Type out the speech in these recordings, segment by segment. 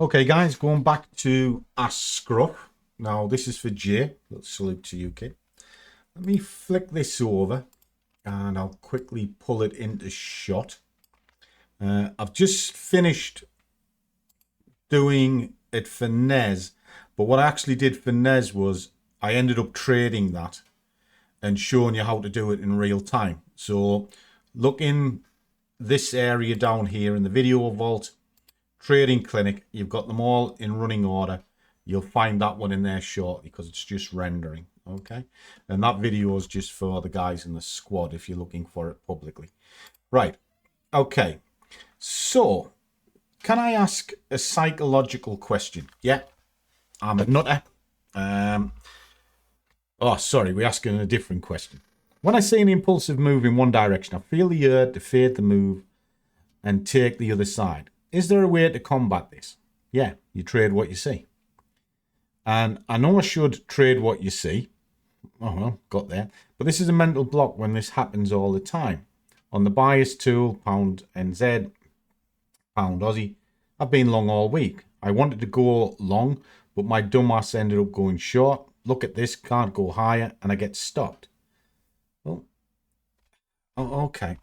Okay, guys, going back to Ask Scruff. Now, this is for Jay. Let's salute to you, kid. Let me flick this over and I'll quickly pull it into shot. I've just finished doing it for Nez, but what I actually did for Nez was I ended up trading that and showing you how to do it in real time. So look in this area down here in the video vault, trading clinic. You've got them all in running order. You'll find that one in there shortly because it's just rendering. Okay, and that video is just for the guys in the squad if you're looking for it publicly. Right. Okay, so can I ask a psychological question? Yeah, I'm a nutter. Oh, sorry, we're asking a different question. When I see an impulsive move in one direction, I feel the urge to fade the move and take the other side. Is there a way to combat this? Yeah, you trade what you see. And I know I should trade what you see. Oh, well, got there. But this is a mental block when this happens all the time. On the bias tool, pound NZ, pound Aussie, I've been long all week. I wanted to go long, but my dumbass ended up going short. Look at this, can't go higher, and I get stopped. Well, oh, okay.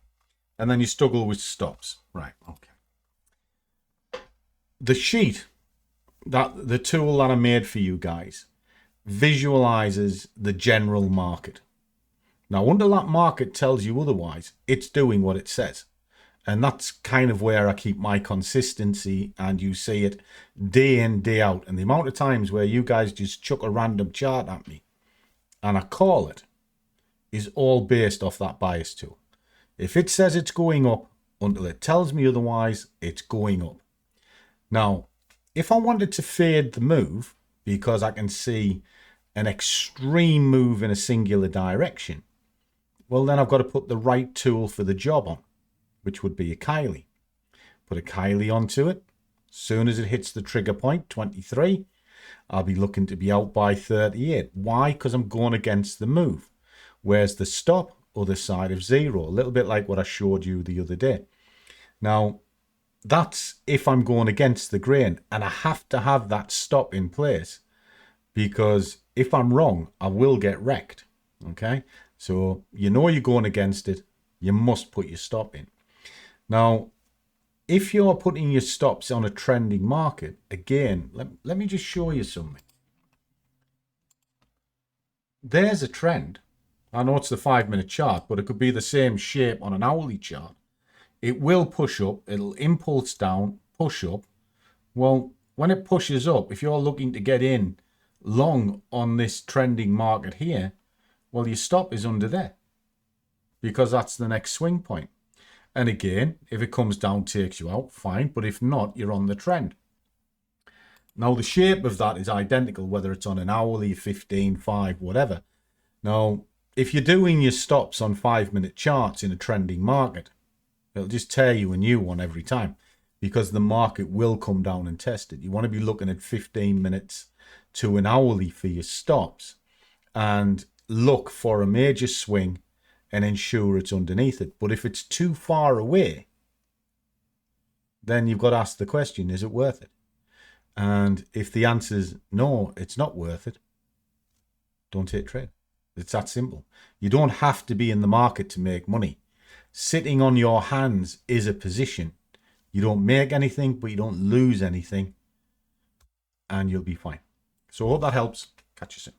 And then you struggle with stops. Right, okay. The sheet, the tool that I made for you guys, visualizes the general market. Now, until that market tells you otherwise, it's doing what it says. And that's kind of where I keep my consistency, and you see it day in, day out. And the amount of times where you guys just chuck a random chart at me and I call it is all based off that bias tool. If it says it's going up, until it tells me otherwise, it's going up. Now, if I wanted to fade the move because I can see an extreme move in a singular direction, well, then I've got to put the right tool for the job on, which would be a Kylie. Put a Kylie onto it. As soon as it hits the trigger point, 23, I'll be looking to be out by 38. Why? Because I'm going against the move. Where's the stop? Other side of zero. A little bit like what I showed you the other day. Now, that's if I'm going against the grain, and I have to have that stop in place, because if I'm wrong, I will get wrecked. Okay, so you know you're going against it, you must put your stop in. Now, if you're putting your stops on a trending market, again, let me just show you something. There's a trend. I know it's the 5-minute chart, but it could be the same shape on an hourly chart. It will push up, it'll impulse down, push up. Well, when it pushes up, if you're looking to get in long on this trending market here, well, your stop is under there because that's the next swing point. And again, if it comes down, takes you out, fine. But if not, you're on the trend. Now, the shape of that is identical, whether it's on an hourly, 15, 5, whatever. Now, if you're doing your stops on 5-minute charts in a trending market, it'll just tear you a new one every time because the market will come down and test it. You want to be looking at 15 minutes to an hourly for your stops and look for a major swing and ensure it's underneath it. But if it's too far away, then you've got to ask the question, is it worth it? And if the answer is no, it's not worth it, don't take trade. It's that simple. You don't have to be in the market to make money. Sitting on your hands is a position. You don't make anything, but you don't lose anything, and you'll be fine. So I hope that helps. Catch you soon.